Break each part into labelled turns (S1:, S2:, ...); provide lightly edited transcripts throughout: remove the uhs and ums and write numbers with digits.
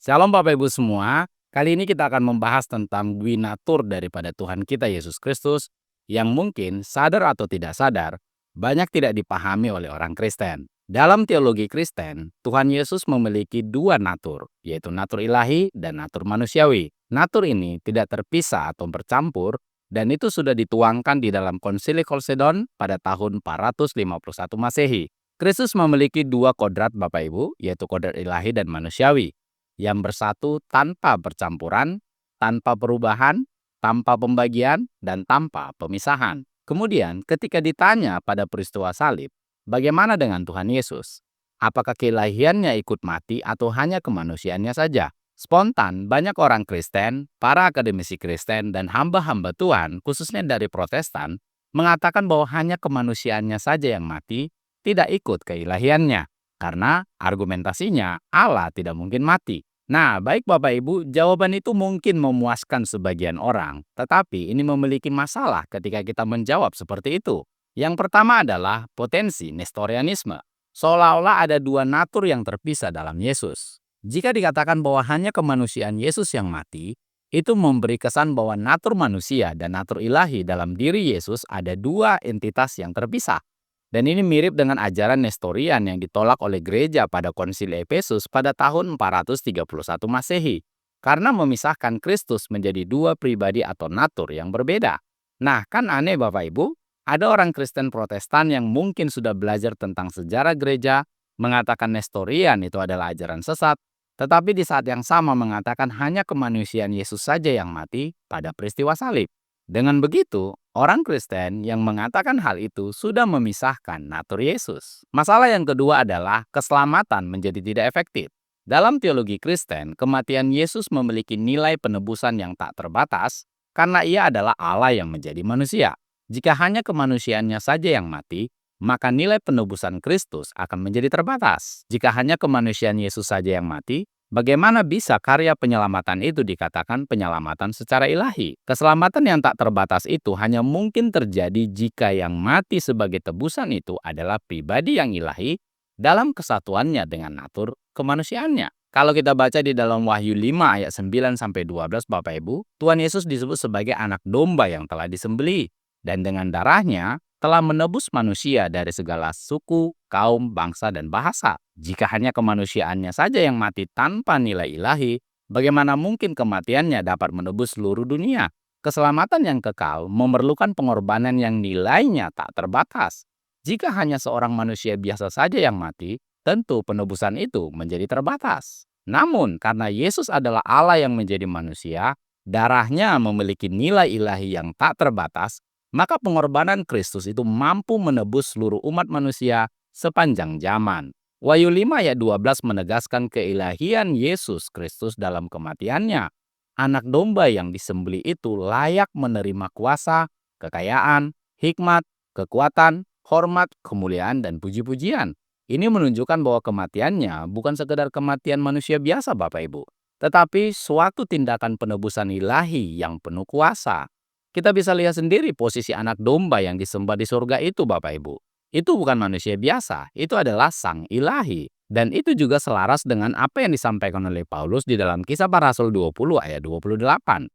S1: Shalom Bapak Ibu semua. Kali ini kita akan membahas tentang gwinatur daripada Tuhan kita Yesus Kristus yang mungkin sadar atau tidak sadar banyak tidak dipahami oleh orang Kristen. Dalam teologi Kristen, Tuhan Yesus memiliki dua natur, yaitu natur ilahi dan natur manusiawi. Natur ini tidak terpisah atau bercampur dan itu sudah dituangkan di dalam Konsili Kolsedon pada tahun 451 Masehi. Kristus memiliki dua kodrat Bapak Ibu, yaitu kodrat ilahi dan manusiawi, yang bersatu tanpa percampuran, tanpa perubahan, tanpa pembagian, dan tanpa pemisahan. Kemudian ketika ditanya pada peristiwa salib, bagaimana dengan Tuhan Yesus? Apakah keilahiannya ikut mati atau hanya kemanusiaannya saja? Spontan, banyak orang Kristen, para akademisi Kristen, dan hamba-hamba Tuhan, khususnya dari Protestan, mengatakan bahwa hanya kemanusiaannya saja yang mati, tidak ikut keilahiannya. Karena argumentasinya Allah tidak mungkin mati. Nah, baik Bapak Ibu, jawaban itu mungkin memuaskan sebagian orang, tetapi ini memiliki masalah ketika kita menjawab seperti itu. Yang pertama adalah potensi Nestorianisme. Seolah-olah ada dua natur yang terpisah dalam Yesus. Jika dikatakan bahwa hanya kemanusiaan Yesus yang mati, itu memberi kesan bahwa natur manusia dan natur ilahi dalam diri Yesus ada dua entitas yang terpisah. Dan ini mirip dengan ajaran Nestorian yang ditolak oleh gereja pada konsili Efesus pada tahun 431 Masehi, karena memisahkan Kristus menjadi dua pribadi atau natur yang berbeda. Nah, kan aneh Bapak Ibu, ada orang Kristen Protestan yang mungkin sudah belajar tentang sejarah gereja, mengatakan Nestorian itu adalah ajaran sesat, tetapi di saat yang sama mengatakan hanya kemanusiaan Yesus saja yang mati pada peristiwa salib. Dengan begitu, orang Kristen yang mengatakan hal itu sudah memisahkan natur Yesus. Masalah yang kedua adalah keselamatan menjadi tidak efektif. Dalam teologi Kristen, kematian Yesus memiliki nilai penebusan yang tak terbatas karena ia adalah Allah yang menjadi manusia. Jika hanya kemanusiaannya saja yang mati, maka nilai penebusan Kristus akan menjadi terbatas. Jika hanya kemanusiaan Yesus saja yang mati, bagaimana bisa karya penyelamatan itu dikatakan penyelamatan secara ilahi? Keselamatan yang tak terbatas itu hanya mungkin terjadi jika yang mati sebagai tebusan itu adalah pribadi yang ilahi dalam kesatuannya dengan natur kemanusiaannya. Kalau kita baca di dalam Wahyu 5 ayat 9-12 Bapak Ibu, Tuhan Yesus disebut sebagai anak domba yang telah disembelih dan dengan darahnya telah menebus manusia dari segala suku, kaum, bangsa, dan bahasa. Jika hanya kemanusiaannya saja yang mati tanpa nilai ilahi, bagaimana mungkin kematiannya dapat menebus seluruh dunia? Keselamatan yang kekal memerlukan pengorbanan yang nilainya tak terbatas. Jika hanya seorang manusia biasa saja yang mati, tentu penebusan itu menjadi terbatas. Namun, karena Yesus adalah Allah yang menjadi manusia, darahnya memiliki nilai ilahi yang tak terbatas, maka pengorbanan Kristus itu mampu menebus seluruh umat manusia sepanjang zaman. Wahyu 5 ayat 12 menegaskan keilahian Yesus Kristus dalam kematiannya. Anak domba yang disembelih itu layak menerima kuasa, kekayaan, hikmat, kekuatan, hormat, kemuliaan, dan puji-pujian. Ini menunjukkan bahwa kematiannya bukan sekedar kematian manusia biasa Bapak Ibu, tetapi suatu tindakan penebusan ilahi yang penuh kuasa. Kita bisa lihat sendiri posisi anak domba yang disembah di surga itu Bapak Ibu. Itu bukan manusia biasa, itu adalah sang ilahi. Dan itu juga selaras dengan apa yang disampaikan oleh Paulus di dalam Kisah Para Rasul 20 ayat 28.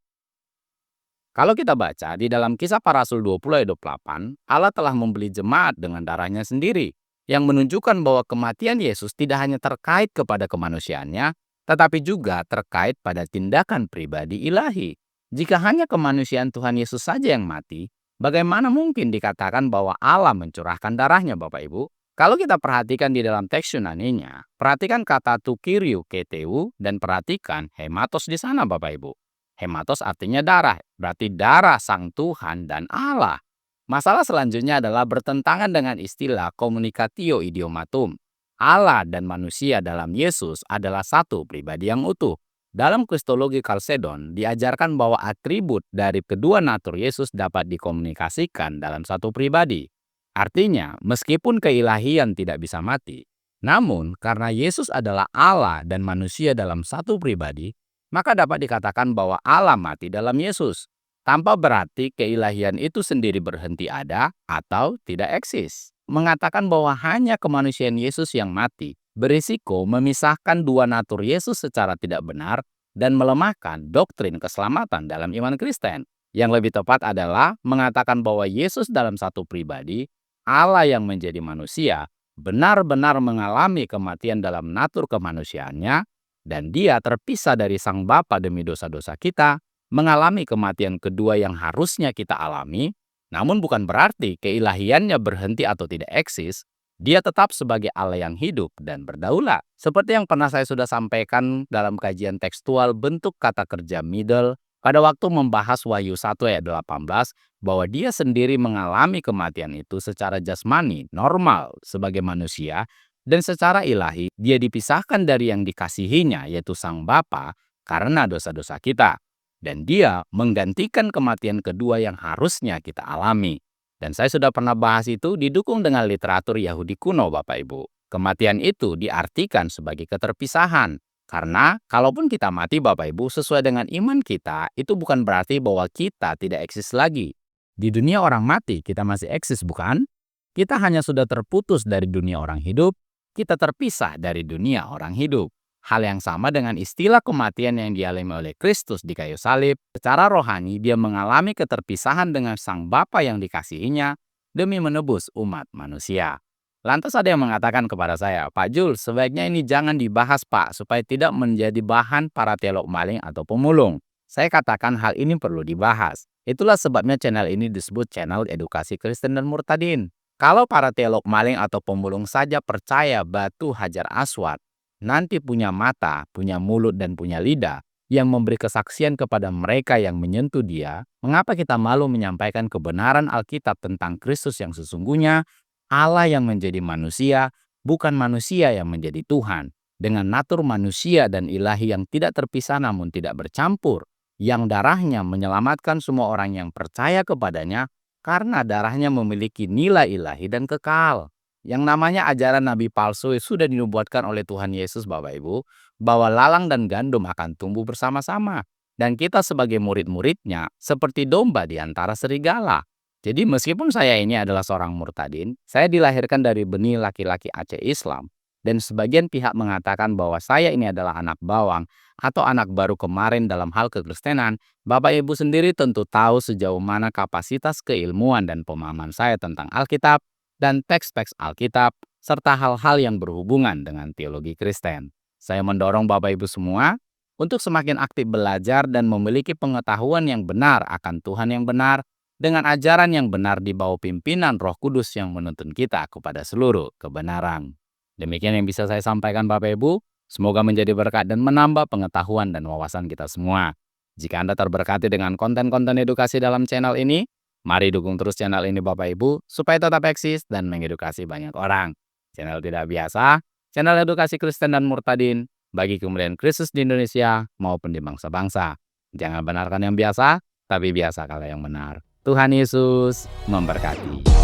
S1: Kalau kita baca di dalam Kisah Para Rasul 20 ayat 28, Allah telah membeli jemaat dengan darahnya sendiri, yang menunjukkan bahwa kematian Yesus tidak hanya terkait kepada kemanusiaannya, tetapi juga terkait pada tindakan pribadi ilahi. Jika hanya kemanusiaan Tuhan Yesus saja yang mati, bagaimana mungkin dikatakan bahwa Allah mencurahkan darahnya Bapak Ibu? Kalau kita perhatikan di dalam teks Yunaninya, perhatikan kata tukiriu keteu dan perhatikan hematos di sana Bapak Ibu. Hematos artinya darah, berarti darah sang Tuhan dan Allah. Masalah selanjutnya adalah bertentangan dengan istilah communicatio idiomatum. Allah dan manusia dalam Yesus adalah satu pribadi yang utuh. Dalam Kristologi Kalsedon diajarkan bahwa atribut dari kedua natur Yesus dapat dikomunikasikan dalam satu pribadi. Artinya, meskipun keilahian tidak bisa mati, namun karena Yesus adalah Allah dan manusia dalam satu pribadi, maka dapat dikatakan bahwa Allah mati dalam Yesus, tanpa berarti keilahian itu sendiri berhenti ada atau tidak eksis. Mengatakan bahwa hanya kemanusiaan Yesus yang mati, berisiko memisahkan dua natur Yesus secara tidak benar dan melemahkan doktrin keselamatan dalam iman Kristen. Yang lebih tepat adalah mengatakan bahwa Yesus dalam satu pribadi, Allah yang menjadi manusia, benar-benar mengalami kematian dalam natur kemanusiaannya, dan dia terpisah dari Sang Bapa demi dosa-dosa kita, mengalami kematian kedua yang harusnya kita alami, namun bukan berarti keilahiannya berhenti atau tidak eksis. Dia tetap sebagai Allah yang hidup dan berdaulat. Seperti yang pernah saya sudah sampaikan dalam kajian tekstual bentuk kata kerja middle pada waktu membahas Wahyu 1 ayat 18, bahwa dia sendiri mengalami kematian itu secara jasmani, normal sebagai manusia, dan secara ilahi dia dipisahkan dari yang dikasihinya yaitu Sang Bapa karena dosa-dosa kita. Dan dia menggantikan kematian kedua yang harusnya kita alami. Dan saya sudah pernah bahas itu didukung dengan literatur Yahudi kuno, Bapak Ibu. Kematian itu diartikan sebagai keterpisahan. Karena kalaupun kita mati, Bapak Ibu, sesuai dengan iman kita, itu bukan berarti bahwa kita tidak eksis lagi. Di dunia orang mati, kita masih eksis, bukan? Kita hanya sudah terputus dari dunia orang hidup, kita terpisah dari dunia orang hidup. Hal yang sama dengan istilah kematian yang dialami oleh Kristus di kayu salib. Secara rohani, dia mengalami keterpisahan dengan Sang Bapa yang dikasihinya demi menebus umat manusia. Lantas ada yang mengatakan kepada saya, Pak Jul, sebaiknya ini jangan dibahas Pak, supaya tidak menjadi bahan para teolog maling atau pemulung. Saya katakan hal ini perlu dibahas. Itulah sebabnya channel ini disebut channel edukasi Kristen dan murtadin. Kalau para teolog maling atau pemulung saja percaya batu hajar aswad, nanti punya mata, punya mulut, dan punya lidah yang memberi kesaksian kepada mereka yang menyentuh dia, mengapa kita malu menyampaikan kebenaran Alkitab tentang Kristus yang sesungguhnya, Allah yang menjadi manusia, bukan manusia yang menjadi Tuhan, dengan natur manusia dan ilahi yang tidak terpisah namun tidak bercampur, yang darahnya menyelamatkan semua orang yang percaya kepadanya, karena darahnya memiliki nilai ilahi dan kekal. Yang namanya ajaran nabi palsu sudah dinubuatkan oleh Tuhan Yesus, Bapak Ibu, bahwa lalang dan gandum akan tumbuh bersama-sama. Dan kita sebagai murid-muridnya seperti domba di antara serigala. Jadi meskipun saya ini adalah seorang murtadin, saya dilahirkan dari benih laki-laki Aceh Islam. Dan sebagian pihak mengatakan bahwa saya ini adalah anak bawang atau anak baru kemarin dalam hal kekristenan. Bapak Ibu sendiri tentu tahu sejauh mana kapasitas keilmuan dan pemahaman saya tentang Alkitab dan teks-teks Alkitab, serta hal-hal yang berhubungan dengan teologi Kristen. Saya mendorong Bapak Ibu semua untuk semakin aktif belajar dan memiliki pengetahuan yang benar akan Tuhan yang benar, dengan ajaran yang benar di bawah pimpinan Roh Kudus yang menuntun kita kepada seluruh kebenaran. Demikian yang bisa saya sampaikan Bapak Ibu, semoga menjadi berkat dan menambah pengetahuan dan wawasan kita semua. Jika Anda terberkati dengan konten-konten edukasi dalam channel ini, mari dukung terus channel ini Bapak Ibu, supaya tetap eksis dan mengedukasi banyak orang. Channel tidak biasa, channel edukasi Kristen dan murtadin, bagi kemuliaan Kristus di Indonesia maupun di bangsa-bangsa. Jangan benarkan yang biasa, tapi biasakanlah yang benar. Tuhan Yesus memberkati.